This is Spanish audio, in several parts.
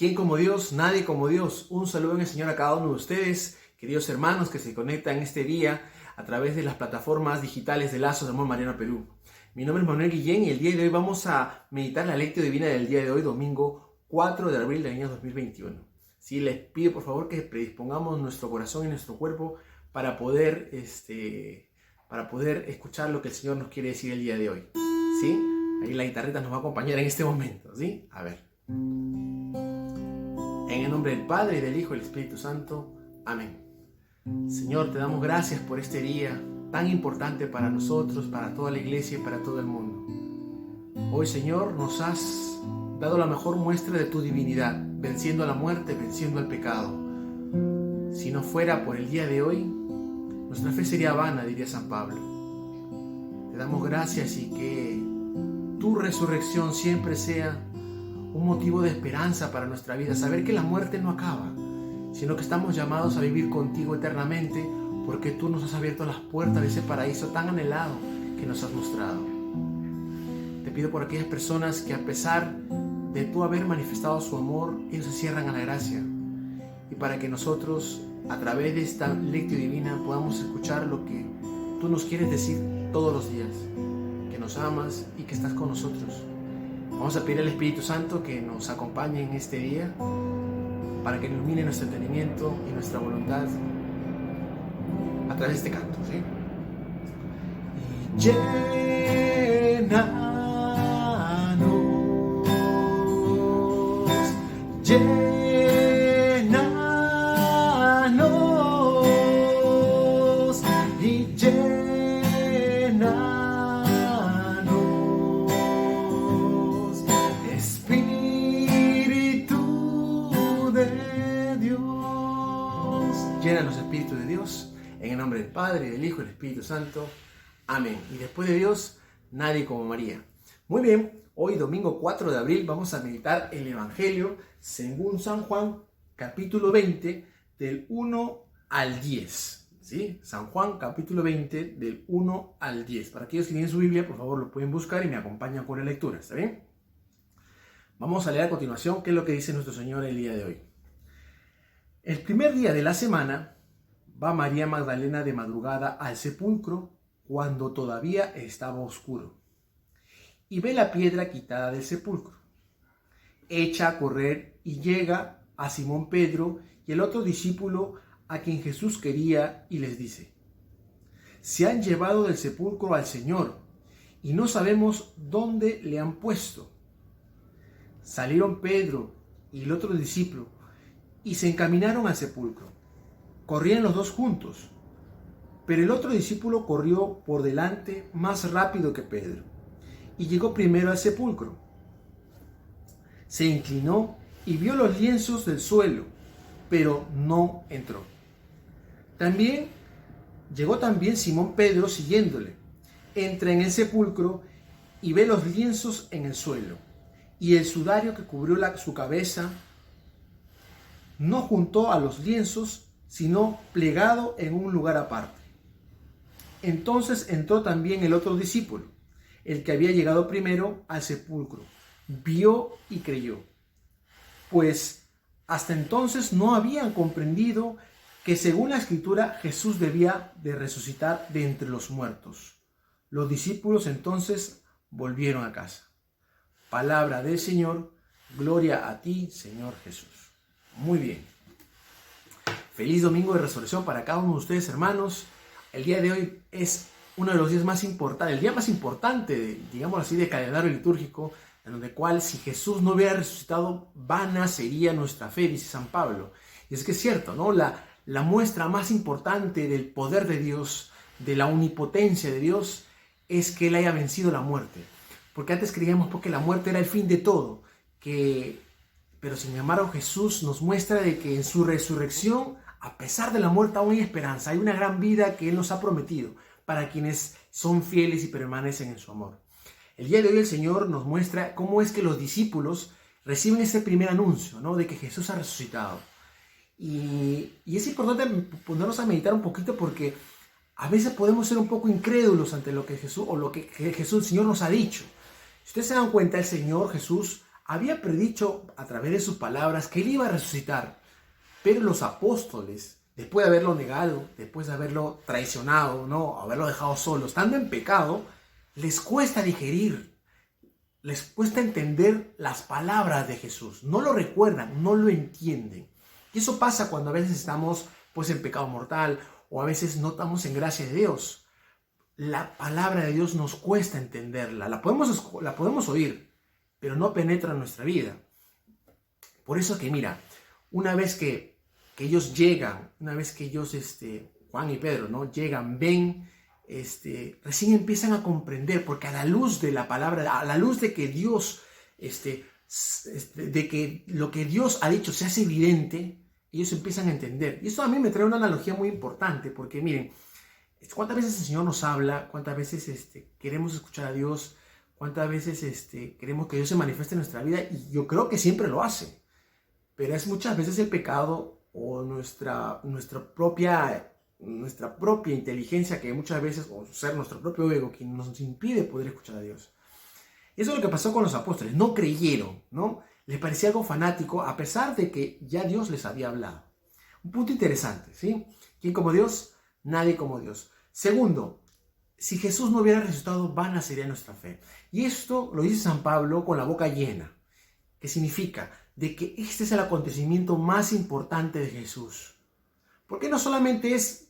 ¿Quién como Dios? Nadie como Dios. Un saludo en el Señor a cada uno de ustedes, queridos hermanos que se conectan este día a través de las plataformas digitales de Lazos de Amor Mariano Perú. Mi nombre es Manuel Guillén y el día de hoy vamos a meditar la lectio divina del día de hoy, domingo 4 de abril del año 2021. Sí, les pido por favor que predispongamos nuestro corazón y nuestro cuerpo para poder escuchar lo que el Señor nos quiere decir el día de hoy. ¿Sí? Ahí la guitarrita nos va a acompañar en este momento. ¿Sí? A ver. En el nombre del Padre, y del Hijo y del Espíritu Santo. Amén. Señor, te damos gracias por este día tan importante para nosotros, para toda la iglesia y para todo el mundo. Hoy, Señor, nos has dado la mejor muestra de tu divinidad, venciendo a la muerte, venciendo al pecado. Si no fuera por el día de hoy, nuestra fe sería vana, diría San Pablo. Te damos gracias y que tu resurrección siempre sea un motivo de esperanza para nuestra vida, saber que la muerte no acaba, sino que estamos llamados a vivir contigo eternamente, porque tú nos has abierto las puertas de ese paraíso tan anhelado que nos has mostrado. Te pido por aquellas personas que a pesar de tú haber manifestado su amor, ellos se cierran a la gracia, y para que nosotros a través de esta lectio divina podamos escuchar lo que tú nos quieres decir todos los días, que nos amas y que estás con nosotros. Vamos a pedir al Espíritu Santo que nos acompañe en este día para que ilumine nuestro entendimiento y nuestra voluntad a través de este canto, ¿sí? Y llénanos y llénanos, Espíritu de Dios. Llénanos, Espíritu de Dios. En el nombre del Padre, del Hijo y del Espíritu Santo. Amén. Y después de Dios, nadie como María. Muy bien, hoy domingo 4 de abril vamos a meditar el Evangelio según San Juan, capítulo 20, del 1 al 10. ¿Sí? San Juan, capítulo 20, del 1 al 10. Para aquellos que tienen su Biblia, por favor, lo pueden buscar y me acompañan con la lectura. ¿Está bien? Vamos a leer a continuación qué es lo que dice nuestro Señor el día de hoy. El primer día de la semana, va María Magdalena de madrugada al sepulcro cuando todavía estaba oscuro y ve la piedra quitada del sepulcro. Echa a correr y llega a Simón Pedro y el otro discípulo a quien Jesús quería y les dice: se han llevado del sepulcro al Señor y no sabemos dónde le han puesto. Salieron Pedro y el otro discípulo y se encaminaron al sepulcro. Corrían los dos juntos, pero el otro discípulo corrió por delante más rápido que Pedro y llegó primero al sepulcro. Se inclinó y vio los lienzos del suelo, pero no entró. Llegó también Simón Pedro siguiéndole. Entra en el sepulcro y ve los lienzos en el suelo y el sudario que cubrió su cabeza, no junto a los lienzos, sino plegado en un lugar aparte. Entonces entró también el otro discípulo, el que había llegado primero al sepulcro. Vio y creyó, pues hasta entonces no habían comprendido que según la Escritura Jesús debía de resucitar de entre los muertos. Los discípulos entonces volvieron a casa. Palabra del Señor, gloria a ti, Señor Jesús. Muy bien. Feliz domingo de resurrección para cada uno de ustedes, hermanos. El día de hoy es uno de los días más importantes, el día más importante, digamos así, de calendario litúrgico, en donde cual si Jesús no hubiera resucitado, vana sería nuestra fe, dice San Pablo. Y es que es cierto, ¿no? La muestra más importante del poder de Dios, de la omnipotencia de Dios, es que Él haya vencido la muerte. Porque antes creíamos que la muerte era el fin de todo, pero sin embargo Jesús nos muestra de que en su resurrección, a pesar de la muerte, aún hay esperanza, hay una gran vida que Él nos ha prometido para quienes son fieles y permanecen en su amor. El día de hoy el Señor nos muestra cómo es que los discípulos reciben ese primer anuncio, ¿no?, de que Jesús ha resucitado. Y es importante ponernos a meditar un poquito porque a veces podemos ser un poco incrédulos ante lo que Jesús, o lo que Jesús, el Señor, nos ha dicho. Si ustedes se dan cuenta, el Señor Jesús había predicho a través de sus palabras que él iba a resucitar. Pero los apóstoles, después de haberlo negado, después de haberlo traicionado, ¿no? Haberlo dejado solo, estando en pecado, les cuesta digerir, les cuesta entender las palabras de Jesús. No lo recuerdan, no lo entienden. Y eso pasa cuando a veces estamos pues en pecado mortal o a veces no estamos en gracia de Dios. La palabra de Dios nos cuesta entenderla. La podemos oír, pero no penetra en nuestra vida. Por eso que mira, una vez que ellos llegan, una vez que ellos, Juan y Pedro, ¿no? Llegan, ven, recién empiezan a comprender, porque a la luz de la palabra, a la luz de que Dios, de que lo que Dios ha dicho se hace evidente, ellos empiezan a entender. Y esto a mí me trae una analogía muy importante, porque miren, ¿cuántas veces el Señor nos habla? ¿Cuántas veces queremos escuchar a Dios? ¿Cuántas veces queremos que Dios se manifieste en nuestra vida? Y yo creo que siempre lo hace. Pero es muchas veces el pecado o nuestra propia inteligencia, que muchas veces, o ser nuestro propio ego, que nos impide poder escuchar a Dios. Eso es lo que pasó con los apóstoles. No creyeron, ¿no? Les parecía algo fanático, a pesar de que ya Dios les había hablado. Un punto interesante, ¿sí? ¿Quién como Dios? Nadie como Dios. Segundo, si Jesús no hubiera resucitado, vana sería nuestra fe. Y esto lo dice San Pablo con la boca llena, que significa de que este es el acontecimiento más importante de Jesús. Porque no solamente es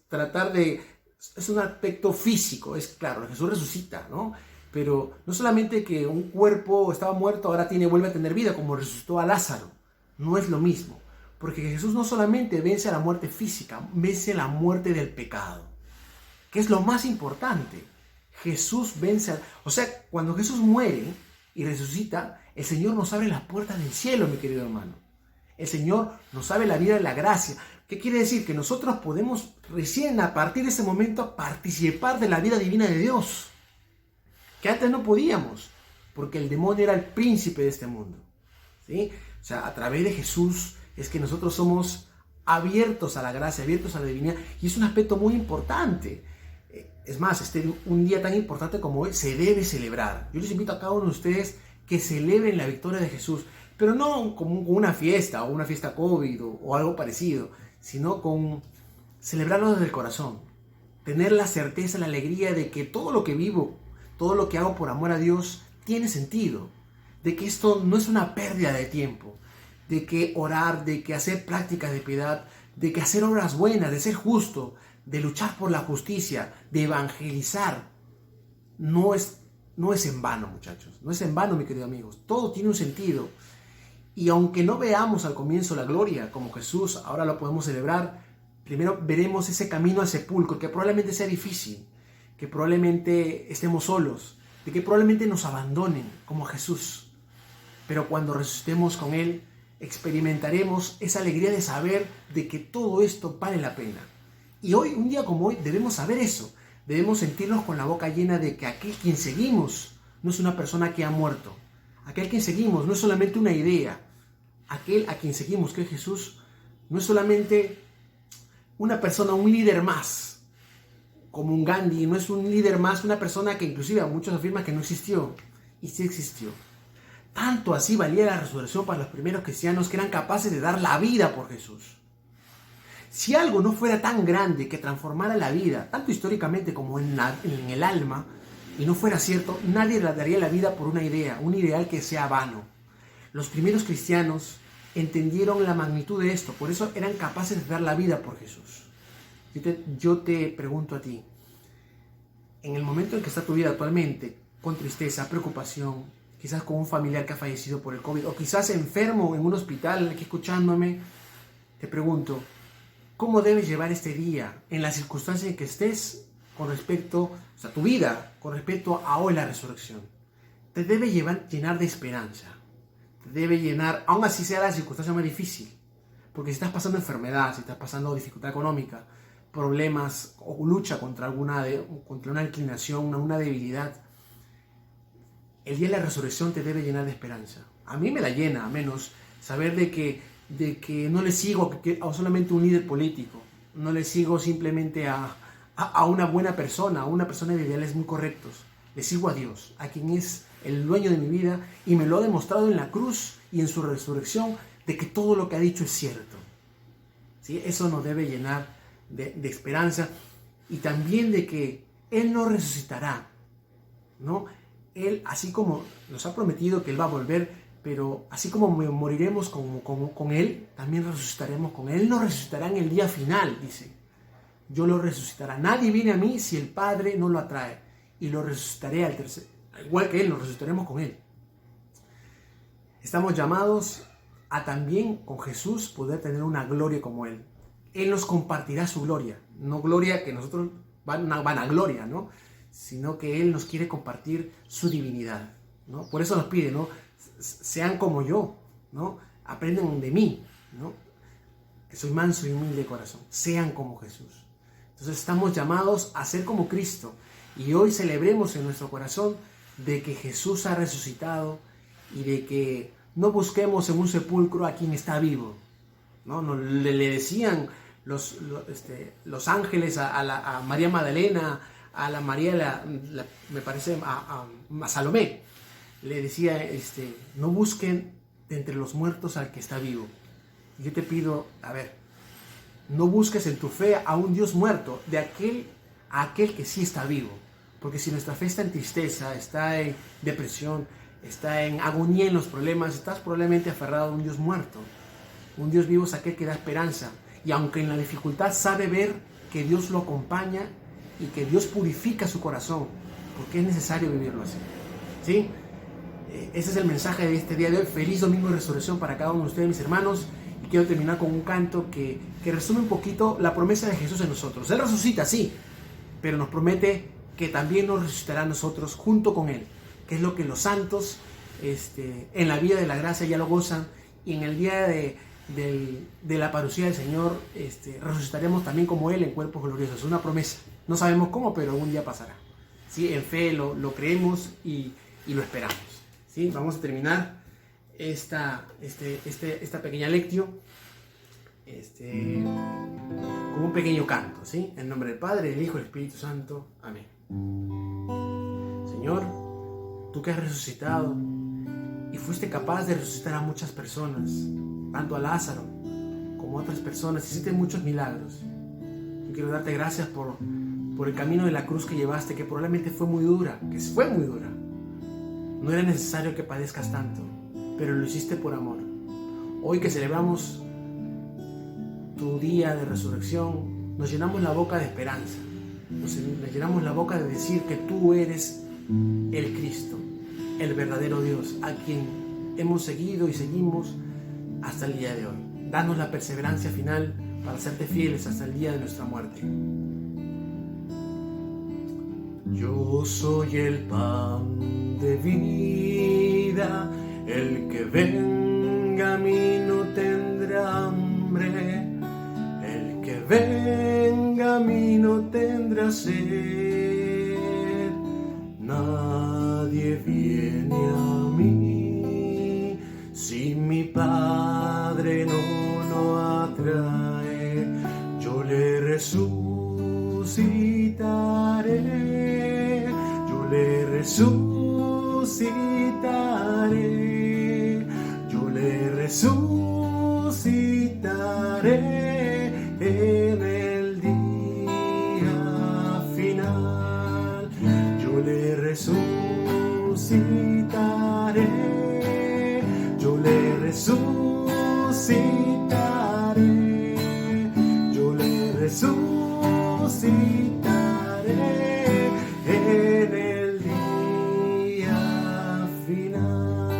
es un aspecto físico, es claro, Jesús resucita, ¿no? Pero no solamente que un cuerpo estaba muerto, ahora vuelve a tener vida, como resucitó a Lázaro. No es lo mismo. Porque Jesús no solamente vence a la muerte física, vence la muerte del pecado. Que es lo más importante. Jesús vence O sea, cuando Jesús muere y resucita, el Señor nos abre las puertas del cielo, mi querido hermano. El Señor nos abre la vida de la gracia. ¿Qué quiere decir? Que nosotros podemos recién a partir de ese momento participar de la vida divina de Dios. Que antes no podíamos, porque el demonio era el príncipe de este mundo. ¿Sí? O sea, a través de Jesús es que nosotros somos abiertos a la gracia, abiertos a la divinidad. Y es un aspecto muy importante. Es más, un día tan importante como hoy se debe celebrar. Yo les invito a cada uno de ustedes que celebren la victoria de Jesús, pero no como una fiesta o una fiesta COVID o algo parecido, sino con celebrarlo desde el corazón. Tener la certeza, la alegría de que todo lo que vivo, todo lo que hago por amor a Dios tiene sentido, de que esto no es una pérdida de tiempo, de que orar, de que hacer prácticas de piedad, de que hacer obras buenas, de ser justo, de luchar por la justicia, de evangelizar, no es en vano, muchachos. No es en vano, mis queridos amigos. Todo tiene un sentido. Y aunque no veamos al comienzo la gloria, como Jesús, ahora lo podemos celebrar, primero veremos ese camino al sepulcro, que probablemente sea difícil, que probablemente estemos solos, de que probablemente nos abandonen, como Jesús. Pero cuando resucitemos con Él, experimentaremos esa alegría de saber de que todo esto vale la pena. Y hoy, un día como hoy, debemos saber eso. Debemos sentirnos con la boca llena de que aquel quien seguimos no es una persona que ha muerto. Aquel quien seguimos no es solamente una idea. Aquel a quien seguimos, que es Jesús, no es solamente una persona, un líder más, como un Gandhi, no es un líder más, una persona que inclusive muchos afirman que no existió, y sí existió. Tanto así valía la resurrección para los primeros cristianos que eran capaces de dar la vida por Jesús. Si algo no fuera tan grande que transformara la vida, tanto históricamente como en el alma, y no fuera cierto, nadie le daría la vida por una idea, un ideal que sea vano. Los primeros cristianos entendieron la magnitud de esto, por eso eran capaces de dar la vida por Jesús. Yo te pregunto a ti, en el momento en que está tu vida actualmente, con tristeza, preocupación, quizás con un familiar que ha fallecido por el COVID, o quizás enfermo en un hospital, aquí escuchándome, te pregunto, ¿cómo debes llevar este día en las circunstancias en que estés con respecto, tu vida, con respecto a hoy la resurrección? Te debe llenar de esperanza. Te debe llenar, aún así sea la circunstancia más difícil. Porque si estás pasando enfermedad, si estás pasando dificultad económica, problemas o lucha contra una inclinación, una debilidad, el día de la resurrección te debe llenar de esperanza. A mí me la llena, a menos saber de que no le sigo a solamente un líder político, no le sigo simplemente a una buena persona, a una persona de ideales muy correctos. Le sigo a Dios, a quien es el dueño de mi vida, y me lo ha demostrado en la cruz y en su resurrección, de que todo lo que ha dicho es cierto. ¿Sí? Eso nos debe llenar de esperanza, y también de que Él nos resucitará, ¿no? Él, así como nos ha prometido que Él va a volver, pero así como moriremos con Él, también resucitaremos con Él. Él nos resucitará en el día final, dice. Yo lo resucitará. Nadie viene a mí si el Padre no lo atrae, y lo resucitaré al tercer. Igual que Él, nos resucitaremos con Él. Estamos llamados a también con Jesús poder tener una gloria como Él. Él nos compartirá su gloria, no gloria que nosotros, una vanagloria, ¿no? Sino que Él nos quiere compartir su divinidad, ¿no? Por eso nos pide, ¿no? Sean como yo, ¿no? Aprendan de mí, ¿no? Que soy manso y humilde de corazón. Sean como Jesús. Entonces estamos llamados a ser como Cristo, y hoy celebremos en nuestro corazón de que Jesús ha resucitado, y de que no busquemos en un sepulcro a quien está vivo, ¿no? Le decían los ángeles a María Magdalena, a la María, me parece, a Salomé, le decía, no busquen de entre los muertos al que está vivo. Yo te pido, no busques en tu fe a un Dios muerto, a aquel que sí está vivo. Porque si nuestra fe está en tristeza, está en depresión, está en agonía en los problemas, estás probablemente aferrado a un Dios muerto. Un Dios vivo es aquel que da esperanza, y aunque en la dificultad sabe ver que Dios lo acompaña y que Dios purifica su corazón, porque es necesario vivirlo así. ¿Sí? Ese es el mensaje de este día de hoy. Feliz domingo de resurrección para cada uno de ustedes, mis hermanos. Y quiero terminar con un canto que resume un poquito la promesa de Jesús en nosotros. Él resucita, sí, pero nos promete que también nos resucitará a nosotros junto con Él, que es lo que los santos en la vida de la gracia ya lo gozan, y en el día de la parucía del Señor resucitaremos también como Él en cuerpos gloriosos. Es una promesa, no sabemos cómo, pero algún día pasará. ¿Sí? En fe lo creemos y lo esperamos. ¿Sí? Vamos a terminar esta pequeña lectio con un pequeño canto, ¿sí? En nombre del Padre, del Hijo y del Espíritu Santo. Amén. Señor, tú que has resucitado y fuiste capaz de resucitar a muchas personas, tanto a Lázaro como a otras personas, hiciste muchos milagros. Yo quiero darte gracias por el camino de la cruz que llevaste, que probablemente fue muy dura, No era necesario que padezcas tanto, pero lo hiciste por amor. Hoy que celebramos tu día de resurrección, nos llenamos la boca de esperanza, nos llenamos la boca de decir que tú eres el Cristo, el verdadero Dios, a quien hemos seguido y seguimos hasta el día de hoy. Danos la perseverancia final para serte fieles hasta el día de nuestra muerte. Yo soy el pan de vida, el que venga a mí no tendrá hambre, el que venga a mí no tendrá sed. Nadie viene a mí si mi Padre no lo atrae. Yo le resucitaré, yo le resucitaré, yo le resucitaré en el día final. Yo le resucitaré, yo le resucitaré, yo le resucitaré en el día final.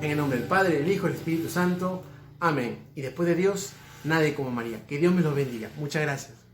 En el nombre del Padre, del Hijo y del Espíritu Santo. Amén. Y después de Dios, nadie como María. Que Dios me los bendiga. Muchas gracias.